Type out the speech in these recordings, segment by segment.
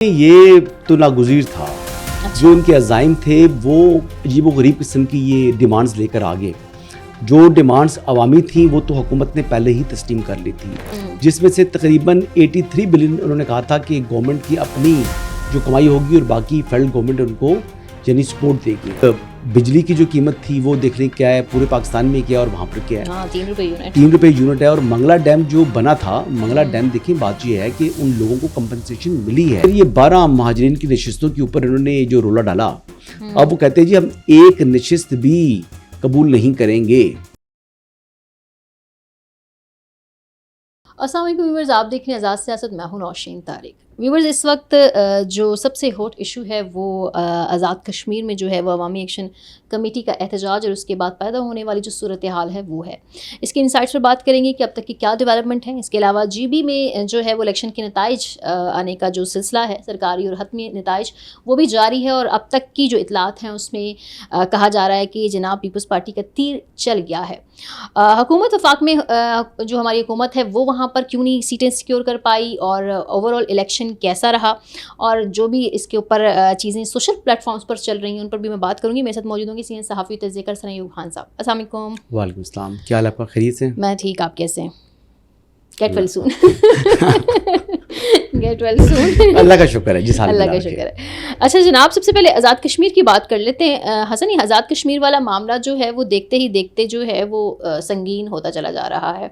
یہ تو ناگزیر تھا جو ان کے عزائم تھے وہ عجیب و غریب قسم کی یہ ڈیمانڈز لے کر آگے. جو ڈیمانڈز عوامی تھیں وہ تو حکومت نے پہلے ہی تسلیم کر لی تھی, جس میں سے تقریباً 83 بلین انہوں نے کہا تھا کہ گورنمنٹ کی اپنی جو کمائی ہوگی اور باقی فیڈرل گورنمنٹ ان کو یعنی سپورٹ دے گی. بجلی کی جو قیمت تھی وہ دیکھ لیں کیا ہے پورے پاکستان میں کیا ہے اور وہاں پر کیا ہے. 3 روپے یونٹ ہے. اور منگلا ڈیم جو بنا تھا, منگلا ڈیم دیکھیں بات یہ ہے کہ ان لوگوں کو کمپنسیشن ملی ہے. یہ 12 مہاجرین کی نشستوں کے اوپر انہوں نے جو رولا ڈالا, اب وہ کہتے ہیں جی ہم ایک نشست بھی قبول نہیں کریں گے. السلام علیکم ویورز, آپ دیکھ رہے ہیں آزاد سیاست, میں ہوں نوشین طارق. ویورز, اس وقت جو سب سے ہاٹ ایشو ہے وہ آزاد کشمیر میں جو ہے وہ عوامی ایکشن کمیٹی کا احتجاج اور اس کے بعد پیدا ہونے والی جو صورتحال ہے وہ ہے. اس کے انسائٹس پر بات کریں گے کہ اب تک کی کیا ڈیولپمنٹ ہے. اس کے علاوہ جی بی میں جو ہے وہ الیکشن کے نتائج آنے کا جو سلسلہ ہے, سرکاری اور حتمی نتائج وہ بھی جاری ہے, اور اب تک کی جو اطلاعات ہیں اس میں کہا جا رہا ہے کہ جناب پیپلز پارٹی کا تیر چل گیا ہے. حکومت وفاق میں جو ہماری حکومت ہے وہ وہاں پر کیوں نہیں سیٹیں سیکیور کر پائی, اور اوور آل الیکشن کیسا رہا, اور جو بھی اس کے اوپر چیزیں سوشل پلیٹ فارمز پر چل رہی ہیں ان پر بھی میں بات کروں گی. میرے ساتھ موجود ہوں گے سینئر صحافی تجزیہ کار ثنا ایوب خان صاحب. السلام علیکم. وعلیکم السلام. کیا حال ہے آپ کا, خیریت سے؟ میں ٹھیک, آپ کیسے ہیں؟ گیٹ ویل سون. گیٹ ویل سون. اللہ کا شکر ہے جی, اللہ کا شکر ہے. اچھا جناب, سب سے پہلے آزاد کشمیر کی بات کر لیتے ہیں. حسن, یہ آزاد کشمیر والا معاملہ جو ہے وہ دیکھتے ہی دیکھتے جو ہے وہ سنگین ہوتا چلا جا رہا ہے,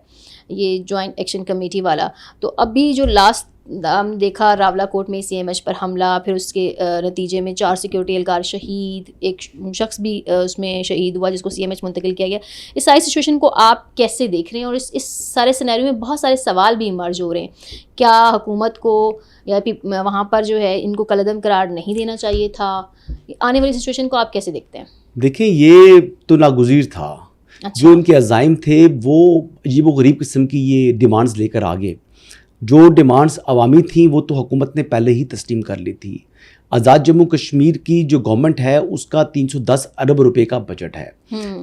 یہ جوائنٹ ایکشن کمیٹی والا. تو ابھی جو لاسٹ ہم دیکھا راولا کوٹ میں سی ایم ایچ پر حملہ, پھر اس کے نتیجے میں 4 سیکورٹی اہلکار شہید, ایک شخص بھی اس میں شہید ہوا جس کو سی ایم ایچ منتقل کیا گیا. اس ساری سچویشن کو آپ کیسے دیکھ رہے ہیں, اور اس سارے سینیریو میں بہت سارے سوال بھی ایمرج ہو رہے ہیں. کیا حکومت کو یا وہاں پر جو ہے ان کو کالعدم قرار نہیں دینا چاہیے تھا؟ آنے والی سچویشن کو آپ کیسے دیکھتے ہیں؟ دیکھیں, یہ تو ناگزیر تھا جو ان کے عزائم تھے وہ عجیب و غریب قسم کی یہ ڈیمانڈز لے کر آگے. جو ڈیمانڈز عوامی تھیں وہ تو حکومت نے پہلے ہی تسلیم کر لی تھی. آزاد جموں کشمیر کی جو گورنمنٹ ہے اس کا 310 ارب روپے کا بجٹ ہے,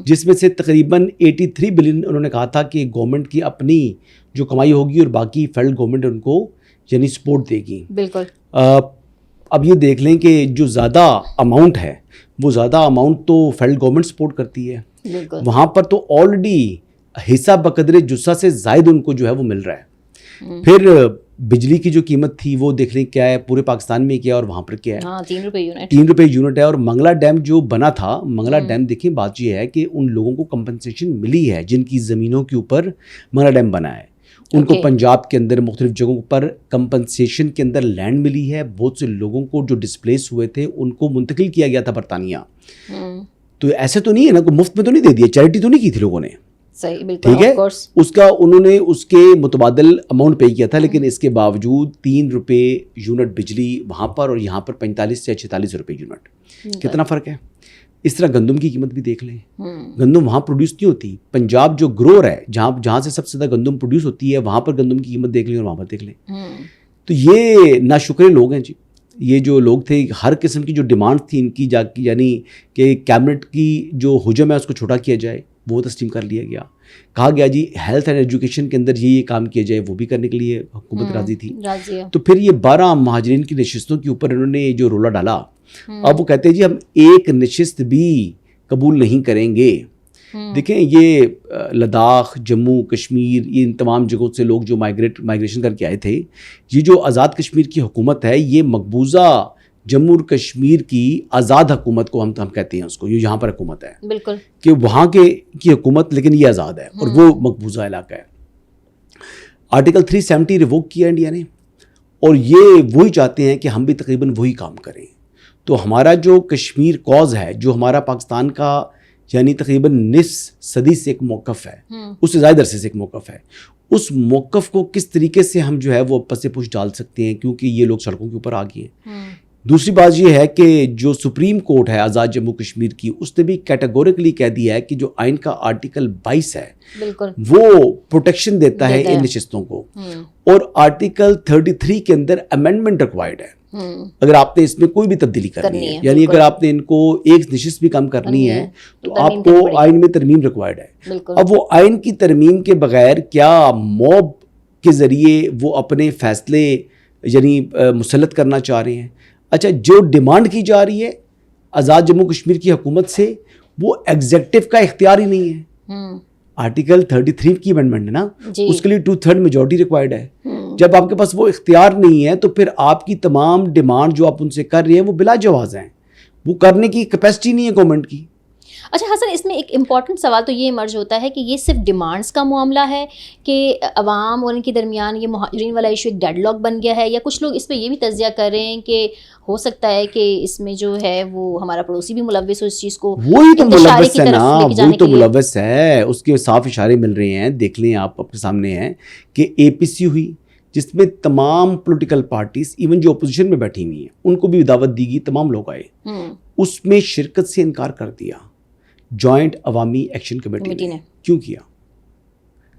جس میں سے تقریباً 83 بلین انہوں نے کہا تھا کہ گورنمنٹ کی اپنی جو کمائی ہوگی اور باقی فیڈرل گورنمنٹ ان کو یعنی سپورٹ دے گی. بالکل. اب یہ دیکھ لیں کہ جو زیادہ اماؤنٹ ہے وہ زیادہ اماؤنٹ تو فیڈرل گورنمنٹ سپورٹ کرتی ہے. وہاں پر تو آلریڈی حصہ بقدر جثہ سے زائد ان کو جو ہے وہ مل رہا ہے. پھر بجلی کی جو قیمت تھی وہ دیکھ لیں کیا ہے پورے پاکستان میں کیا ہے اور وہاں پر کیا ہے. 3 روپے یونٹ ہے. اور منگلا ڈیم جو بنا تھا, منگلا ڈیم دیکھیں بات یہ ہے کہ ان لوگوں کو کمپنسیشن ملی ہے جن کی زمینوں کے اوپر منگلا ڈیم بنا ہے. ان کو پنجاب کے اندر مختلف جگہوں پر کمپنسیشن کے اندر لینڈ ملی ہے. بہت سے لوگوں کو جو ڈسپلیس ہوئے تھے ان کو منتقل کیا گیا تھا برطانیہ. تو ایسے تو نہیں ہے نا, کوئی مفت میں تو نہیں دے دیا, چیریٹی تو نہیں کی تھی لوگوں نے. ٹھیک ہے, اس کا انہوں نے اس کے متبادل اماؤنٹ پے کیا تھا, لیکن اس کے باوجود 3 روپے یونٹ بجلی وہاں پر اور یہاں پر 45 سے 46 روپے یونٹ. کتنا فرق ہے. اس طرح گندم کی قیمت بھی دیکھ لیں, گندم وہاں پروڈیوس نہیں ہوتی. پنجاب جو گرور ہے جہاں سے سب سے زیادہ گندم پروڈیوس ہوتی ہے وہاں پر گندم کی قیمت دیکھ لیں اور وہاں پر دیکھ لیں. تو یہ ناشکرے لوگ ہیں جی. یہ جو لوگ تھے, ہر قسم کی جو ڈیمانڈ تھی ان کی یعنی کہ کیبنٹ کی جو حجم ہے اس کو چھوٹا کیا جائے وہ تسلیم کر لیا گیا. کہا گیا جی ہیلتھ اینڈ ایجوکیشن کے اندر یہ کام کیا جائے, وہ بھی کرنے کے لیے حکومت راضی تھی. تو پھر یہ 12 مہاجرین کی نشستوں کے اوپر انہوں نے جو رولا ڈالا, اب وہ کہتے ہیں جی ہم ایک نشست بھی قبول نہیں کریں گے. دیکھیں, یہ لداخ, جموں کشمیر, یہ ان تمام جگہوں سے لوگ جو مائگریشن کر کے آئے تھے, یہ جو آزاد کشمیر کی حکومت ہے یہ مقبوضہ جموں کشمیر کی آزاد حکومت کو ہم کہتے ہیں اس کو, یہ یہاں پر حکومت ہے. بالکل. کہ وہاں کی حکومت لیکن یہ آزاد ہے اور وہ مقبوضہ علاقہ ہے. آرٹیکل 370 ریووک کیا انڈیا نے, اور یہ وہی چاہتے ہیں کہ ہم بھی تقریباً وہی کام کریں. تو ہمارا جو کشمیر کاز ہے, جو ہمارا پاکستان کا یعنی تقریباً نصف صدی سے ایک موقف ہے, اس سے زائد عرصے سے ایک موقف ہے, اس موقف کو کس طریقے سے ہم جو ہے وہ پس پش ڈال سکتے ہیں, کیونکہ یہ لوگ سڑکوں کے اوپر آ گئے ہیں. دوسری بات یہ ہے کہ جو سپریم کورٹ ہے آزاد جموں کشمیر کی, اس نے بھی کیٹیگوریکلی کہہ دیا ہے کہ جو آئین کا آرٹیکل 22 ہے وہ پروٹیکشن دیتا ہے ان نشستوں کو, اور آرٹیکل 33 کے اندر امینڈمنٹ ریکوائرڈ ہے اگر آپ نے اس میں کوئی بھی تبدیلی کرنی ہے. یعنی اگر آپ نے ان کو ایک نشست بھی کم کرنی ہے تو آپ کو آئین میں ترمیم ریکوائرڈ ہے. اب وہ آئین کی ترمیم کے بغیر کیا موب کے ذریعے وہ اپنے فیصلے یعنی مسلط کرنا چاہ رہے ہیں. اچھا جو ڈیمانڈ کی جا رہی ہے آزاد جموں کشمیر کی حکومت سے وہ ایگزیکٹو کا اختیار ہی نہیں ہے. آرٹیکل 33 کی امینڈمنٹ ہے نا, اس کے لیے 2/3 میجورٹی ریکوائرڈ ہے. جب آپ کے پاس وہ اختیار نہیں ہے تو پھر آپ کی تمام ڈیمانڈ جو آپ ان سے کر رہے ہیں وہ بلا جواز ہیں, وہ کرنے کی کیپیسٹی نہیں ہے گورنمنٹ کی. اچھا حسن, اس میں ایک امپورٹنٹ سوال تو یہ ایمرج ہوتا ہے کہ یہ صرف ڈیمانڈس کا معاملہ ہے کہ عوام اور ان کے درمیان یہ مہاجرین والا ایشو ایک ڈیڈ لاک بن گیا ہے, یا کچھ لوگ اس پہ یہ بھی تجزیہ کر رہے ہیں کہ ہو سکتا ہے کہ اس میں جو ہے وہ ہمارا پڑوسی بھی ملوث ہو اس چیز کو, وہی تو ملوث ہے نا, وہی تو ملوث ہے, اس کے صاف اشارے مل رہے ہیں. دیکھ لیں آپ کے سامنے ہیں کہ APC ہوئی جس میں تمام پولیٹیکل پارٹیز ایون جو اپوزیشن میں بیٹھی ہوئی ہیں ان کو بھی دعوت دی گئی, تمام لوگ آئے, اس میں شرکت سے انکار کر دیا جوائنٹ عوامی ایکشن کمیٹی نے. کیوں کیا؟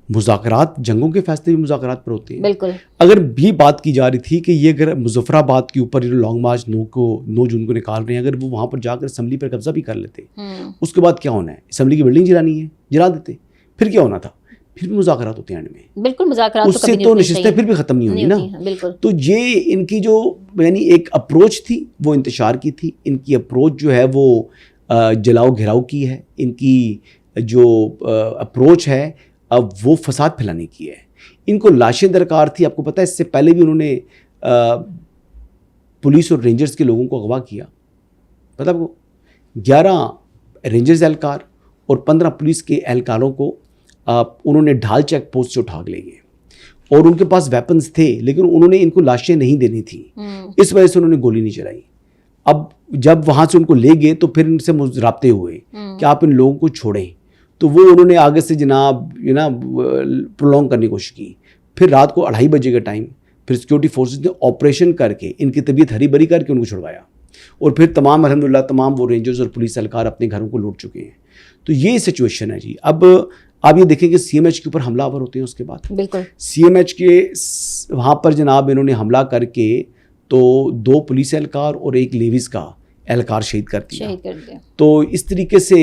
مذاکرات, جنگوں کے فیصلے بھی مذاکرات پر ہوتے ہیں. بالکل. اگر بھی بات کی جا رہی تھی کہ یہ اگر مظفر آباد کے اوپر لانگ مارچ 9 جون کو نکال رہے ہیں, اگر وہ وہاں پر جا کر اسمبلی پر قبضہ بھی کر لیتے, اس کے بعد کیا ہونا ہے؟ اسمبلی کی بلڈنگ جلانی ہے, جلا دیتے, پھر کیا ہونا تھا؟ پھر بھی مذاکرات ہوتے ہیں اینڈ میں. بالکل مذاکرات اس سے تو نشستیں پھر بھی ختم نہیں ہونی نا. بالکل. تو یہ ان کی جو یعنی ایک اپروچ تھی وہ انتشار کی تھی. ان کی اپروچ جو ہے وہ جلاؤ گھراؤ کی ہے. ان کی جو اپروچ ہے وہ فساد پھیلانے کی ہے. ان کو لاشیں درکار تھی. آپ کو پتہ ہے اس سے پہلے بھی انہوں نے پولیس اور رینجرز کے لوگوں کو اغوا کیا. پتہ آپ کو 11 رینجرز اہلکار اور 15 پولیس کے اہلکاروں کو انہوں نے ڈھال چیک پوسٹ سے اٹھا کے لے گئے, اور ان کے پاس ویپنز تھے لیکن انہوں نے ان کو لاشیں نہیں دینی تھیں, اس وجہ سے انہوں نے گولی نہیں چلائی. اب جب وہاں سے ان کو لے گئے تو پھر ان سے رابطے ہوئے کہ آپ ان لوگوں کو چھوڑیں, تو وہ انہوں نے آگے سے جناب پرولونگ کرنے کی کوشش کی. پھر رات کو 2:30 بجے کا ٹائم, پھر سیکورٹی فورسز نے آپریشن کر کے ان کی طبیعت ہری بری کر کے ان کو چھڑوایا, اور پھر تمام الحمدللہ تمام وہ رینجرز اور پولیس اہلکار اپنے گھروں کو لوٹ چکے ہیں. تو یہ سچویشن ہے جی. اب آپ یہ دیکھیں کہ CMH کے اوپر حملہ آور ہوتے ہیں, اس کے بعد بالکل CMH کے وہاں پر جناب انہوں نے حملہ کر کے تو 2 پولیس اہلکار اور 1 لیویز کا اہلکار شہید کر دیا. تو اس طریقے سے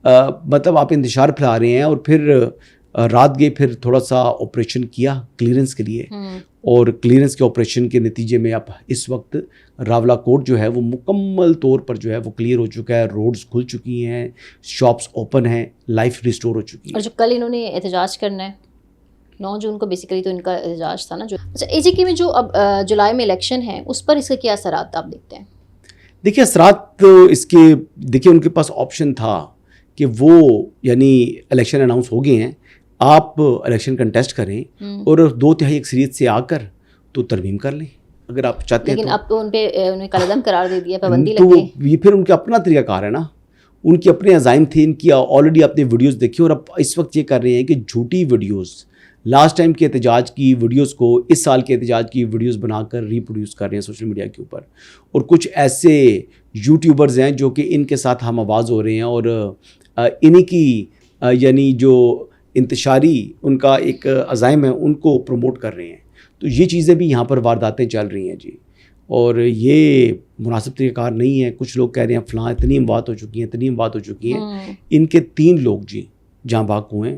مطلب آپ انتشار پھیلا رہے ہیں. اور پھر رات گئے, پھر تھوڑا سا آپریشن کیا کلیئرنس کے لیے, اور کلیئرنس کے آپریشن کے نتیجے میں اب اس وقت راولا کوٹ جو ہے وہ مکمل طور پر جو ہے وہ کلیئر ہو چکا ہے. روڈز کھل چکی ہیں, شاپس اوپن ہیں, لائف ریسٹور ہو چکی ہے. اور جو کل انہوں نے احتجاج کرنا ہے 9 جون کو, بیسیکلی تو ان کا احتجاج تھا نا. جو اچھا AGK میں جو اب جولائی میں الیکشن ہے, اس پر اس کے کیا اثرات آپ دیکھتے ہیں؟ دیکھیے اثرات تو اس کے, دیکھیے ان کے پاس آپشن تھا کہ وہ یعنی الیکشن اناؤنس ہو گئے ہیں, آپ الیکشن کنٹیسٹ کریں اور 2/3 اکثریت سے آ کر تو ترمیم کر لیں اگر آپ چاہتے ہیں. لیکن اب تو ان پہ انہیں قلعدم قرار دے دیا, پابندی لگ گئی. تو یہ پھر ان کا اپنا طریقہ کار ہے نا, ان کے اپنے عزائم تھے, ان کی آلریڈی آپ نے ویڈیوز دیکھی, اور اب اس وقت یہ کر رہے ہیں کہ جھوٹی ویڈیوز, لاسٹ ٹائم کے احتجاج کی ویڈیوز کو اس سال کے احتجاج کی ویڈیوز بنا کر ریپروڈیوس کر رہے ہیں سوشل میڈیا کے اوپر. اور کچھ ایسے یوٹیوبرز ہیں جو کہ ان کے ساتھ ہم آواز ہو رہے ہیں, اور انہی کی یعنی جو انتشاری ان کا ایک عزائم ہے ان کو پروموٹ کر رہے ہیں. تو یہ چیزیں بھی یہاں پر وارداتیں چل رہی ہیں جی, اور یہ مناسب طریقہ کار نہیں ہے. کچھ لوگ کہہ رہے ہیں فلاں اتنی اموات ہو چکی ہیں, ان کے 3 لوگ جی جہاں بھاگ ہوئے ہیں,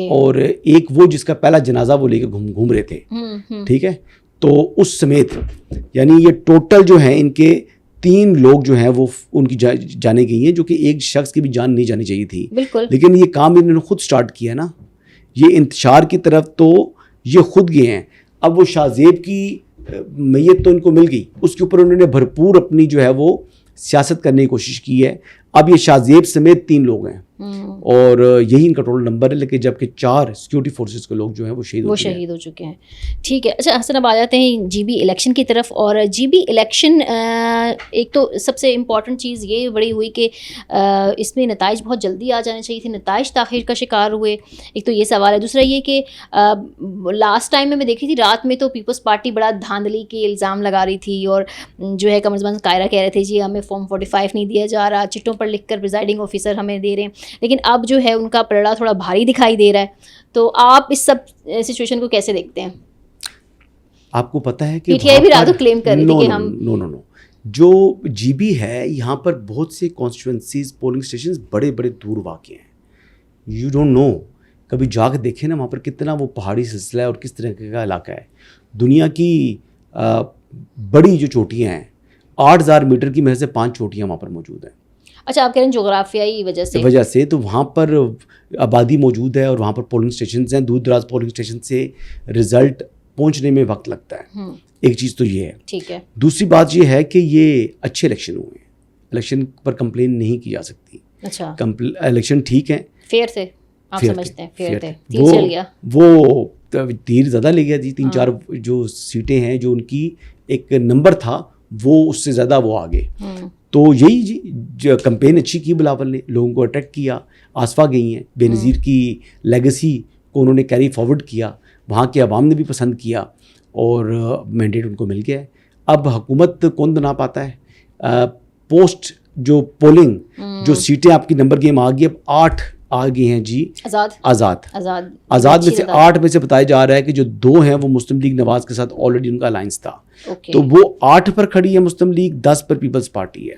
اور ایک وہ جس کا پہلا جنازہ وہ لے کے گھوم رہے تھے, ٹھیک ہے. تو اس سمیت یعنی یہ ٹوٹل جو ہیں ان کے 3 لوگ جو ہیں وہ ان کی جانیں گئی ہیں, جو کہ ایک شخص کی بھی جان نہیں جانی چاہیے تھی. لیکن یہ کام انہوں نے خود سٹارٹ کیا نا, یہ انتشار کی طرف تو یہ خود گئے ہیں. اب وہ شاہ زیب کی میت تو ان کو مل گئی, اس کے اوپر انہوں نے بھرپور اپنی جو ہے وہ سیاست کرنے کی کوشش کی ہے. اب یہ شاہ زیب سمیت 3 لوگ ہیں, اور یہی ان کا ٹوٹل نمبر ہے, لیکن جبکہ 4 سیکورٹی فورسز کے لوگ جو ہیں وہ شہید ہو چکے ہیں. ٹھیک ہے. اچھا حسن, اب آ جاتے ہیں GB الیکشن کی طرف. اور GB الیکشن ایک تو سب سے امپورٹنٹ چیز یہ بڑی ہوئی کہ اس میں نتائج بہت جلدی آ جانے چاہیے تھے, نتائج تاخیر کا شکار ہوئے. ایک تو یہ سوال ہے. دوسرا یہ کہ لاسٹ ٹائم میں دیکھی تھی رات میں تو پیپلز پارٹی بڑا دھاندلی کے الزام لگا رہی تھی, اور جو ہے کمر زمان قائرہ کہہ رہے تھے جی ہمیں فارم 45 نہیں دیا جا رہا, چٹوں پر لکھ کر پریزائڈنگ آفیسر ہمیں دے رہے ہیں. لیکن اب جو ہے ان کا پلڑا تھوڑا بھاری دکھائی دے رہا ہے. تو آپ اس سب سچویشن کو کیسے دیکھتے ہیں؟ آپ کو پتہ ہے کہ PTI بھی رات کو کلیم کر رہی تھی کہ ہم نو جو GB ہے یہاں پر بہت سے کانسٹیٹوئنسیز پولنگ اسٹیشنز بڑے بڑے دور واقع ہیں. یو ڈونٹ نو, کبھی جا کے دیکھیں نا وہاں پر کتنا وہ پہاڑی سلسلہ ہے اور کس طرح کا علاقہ ہے. دنیا کی بڑی جو چوٹیاں ہیں 8,000 میٹر کی محض سے 5 چوٹیاں وہاں پر موجود ہیں. اچھا آپ کہہ رہے ہیں جغرافیائی وجہ سے تو وہاں پر آبادی موجود ہے اور وہاں پر پولنگ اسٹیشنز ہیں. دور دراز پولنگ اسٹیشن سے رزلٹ پہنچنے میں وقت لگتا ہے. ایک چیز تو یہ ہے. ٹھیک ہے. دوسری بات یہ ہے کہ یہ اچھے الیکشن ہوئے ہیں, الیکشن پر کمپلین نہیں کی جا سکتی. اچھا الیکشن ٹھیک ہیں, فیئر تھے آپ سمجھتے ہیں؟ فیئر تھے. تیر چل گیا, وہ تیر زیادہ لے گیا جی. 3-4 جو سیٹیں ہیں جو ان کی ایک نمبر تھا وہ اس سے زیادہ وہ آگے. تو یہی جی کمپین اچھی کی بلاول نے, لوگوں کو اٹریکٹ کیا. آصفہ گئی ہیں, بے نظیر کی لیگسی کو انہوں نے کیری فارورڈ کیا, وہاں کے عوام نے بھی پسند کیا اور مینڈیٹ ان کو مل گیا ہے. اب حکومت کون بنا پاتا ہے؟ پوسٹ جو پولنگ جو سیٹیں آپ کی نمبر گیم آ گئی, اب 8 آ گئی ہیں جی. آزاد میں سے 8 میں سے بتایا جا رہا ہے کہ جو 2 ہیں وہ مسلم لیگ نواز کے ساتھ آلریڈی ان کا الائنس تھا. تو وہ 8 پر کھڑی ہے مسلم لیگ, 10 پر پیپلز پارٹی ہے.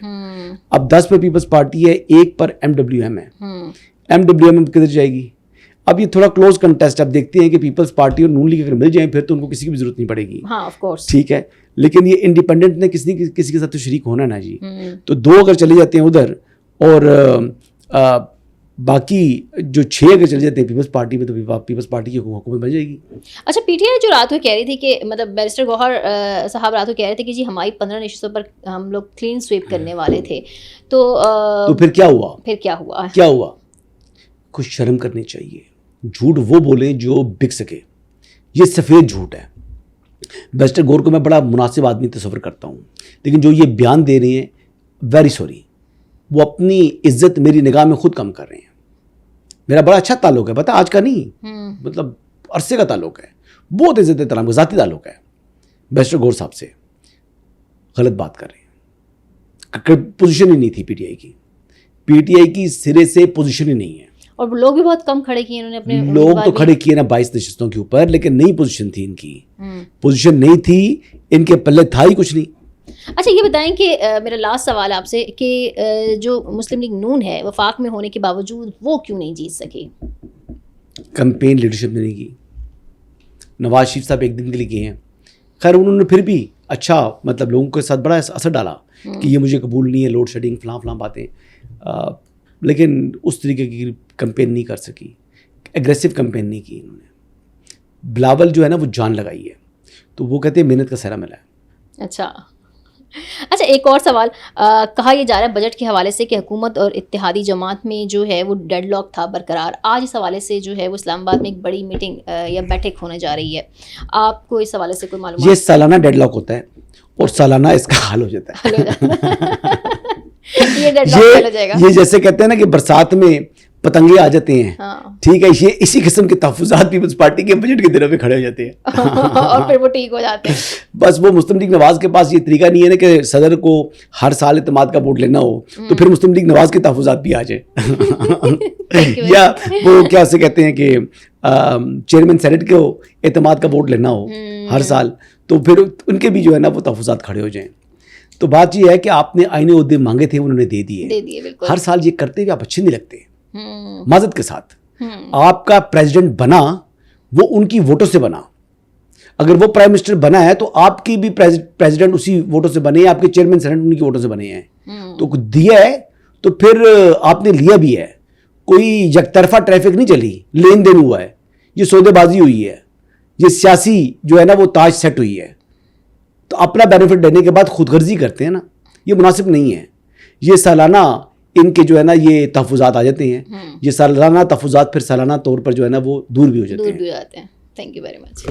اب 10 پر پیپلز پارٹی ہے, 1 پر MWM ہے. MWM کدھر جائے گی؟ اب یہ تھوڑا کلوز کنٹیسٹ. اب دیکھتے ہیں کہ پیپلز پارٹی اور نون لیگ اگر مل جائیں پھر تو ان کو کسی کی بھی ضرورت نہیں پڑے گی. ٹھیک ہے, لیکن یہ انڈیپینڈنٹ نے کسی کے ساتھ تو شریک ہونا نا جی. تو 2 اگر چلے جاتے ہیں ادھر اور باقی جو 6 اگر چلے جاتے ہیں پیپلز پارٹی میں, تو پیپلز پارٹی کی حکومت بن جائے گی. اچھا پی ٹی آئی جو رات کو کہہ رہی تھی کہ مطلب بیرسٹر گوہر صاحب رات کو کہہ رہے تھے کہ جی ہماری 15 نشستوں پر ہم لوگ کلین سویپ کرنے والے تھے, تو پھر کیا ہوا؟ کیا ہوا؟ کچھ شرم کرنی چاہیے. جھوٹ وہ بولیں جو بک سکے. یہ سفید جھوٹ ہے. بیرسٹر گور کو میں بڑا مناسب آدمی تصور کرتا ہوں, لیکن جو یہ بیان دے رہے ہیں ویری سوری, وہ اپنی عزت میری نگاہ میں خود کم کر رہے ہیں. میرا بڑا اچھا تعلق ہے, پتہ آج کا نہیں, مطلب عرصے کا تعلق ہے, بہت عزت احترام کا ذاتی تعلق ہے. بیرسٹر گور صاحب سے غلط بات کر رہے ہیں. پوزیشن ہی نہیں تھی پی ٹی آئی کی. پی ٹی آئی کی سرے سے پوزیشن ہی نہیں ہے. اور لوگ بھی بہت کم کھڑے کیے انہوں نے اپنے لوگ تو کھڑے کیے نا 22 نشستوں کے اوپر, لیکن نئی پوزیشن تھی ان کی. پوزیشن نہیں تھی, ان کے پلے تھا ہی کچھ نہیں. اچھا یہ بتائیں کہ میرا لاسٹ سوال آپ سے کہ جو مسلم لیگ نون ہے وفاق میں ہونے کے باوجود وہ کیوں نہیں جیت سکی؟ کمپین لیڈرشپ نے نہیں کی. نواز شریف صاحب ایک دن کے لیے گئے ہیں, خیر انہوں نے پھر بھی اچھا مطلب لوگوں کے ساتھ بڑا اثر ڈالا کہ یہ مجھے قبول نہیں ہے, لوڈ شیڈنگ فلاں باتیں, لیکن اس طریقے کی کمپین نہیں کر سکی, ایگریسو کمپین نہیں کی انہوں نے. بلاول جو ہے نا وہ جان لگائی ہے, تو وہ کہتے ہیں محنت کا سہرا ملا ہے. اچھا ایک اور سوال, کہا یہ جا رہا ہے بجٹ کے حوالے سے کہ حکومت اور اتحادی جماعت میں جو ہے وہ ڈیڈ لاک تھا برقرار. آج اس حوالے سے جو ہے وہ اسلام آباد میں ایک بڑی میٹنگ یا بیٹھک ہونے جا رہی ہے, آپ کو اس حوالے سے کوئی معلومات؟ یہ سالانہ ڈیڈ لاک ہوتا ہے اور سالانہ اس کا حل ہو جاتا ہے. یہ جیسے کہتے ہیں نا کہ برسات میں پتنگے آ جاتے ہیں, ٹھیک ہے, یہ اسی قسم کے تحفظات پیپلز پارٹی کے بجٹ کے دنوں میں کھڑے ہو جاتے ہیں اور پھر وہ ٹھیک ہو جاتے ہیں. بس وہ مسلم لیگ نواز کے پاس یہ طریقہ نہیں ہے نا کہ صدر کو ہر سال اعتماد کا ووٹ لینا ہو, تو پھر مسلم لیگ نواز کے تحفظات بھی آ جائیں. یا وہ کیا اسے کہتے ہیں کہ چیئرمین سینٹ کو اعتماد کا ووٹ لینا ہو ہر سال, تو پھر ان کے بھی جو ہے نا وہ تحفظات کھڑے ہو جائیں. تو بات یہ ہے کہ آپ نے آئینی عہدے مانگے تھے, انہوں نے دے دیے. ہر سال یہ کرتے ہوئے آپ اچھے نہیں لگتے. معذرت کے ساتھ, آپ کا پریزیڈنٹ بنا وہ ان کی ووٹوں سے بنا. اگر وہ پرائم منسٹر بنا ہے تو آپ کی بھی پریزیڈنٹ اسی ووٹوں سے بنے ہیں, آپ کے چیئرمین سینٹ ان کی ووٹوں سے بنے ہیں. تو دیا ہے تو پھر آپ نے لیا بھی ہے. کوئی یک طرفہ ٹریفک نہیں چلی, لین دین ہوا ہے, یہ سودے بازی ہوئی ہے, یہ سیاسی جو ہے نا وہ تاج سیٹ ہوئی ہے. تو اپنا بینیفٹ دینے کے بعد خود غرضی کرتے ہیں نا, یہ مناسب نہیں ہے. یہ سالانہ ان کے جو ہے نا یہ تحفظات آ جاتے ہیں, یہ سالانہ تحفظات پھر سالانہ طور پر جو ہے نا وہ دور بھی ہو جاتے ہیں. Thank you very much.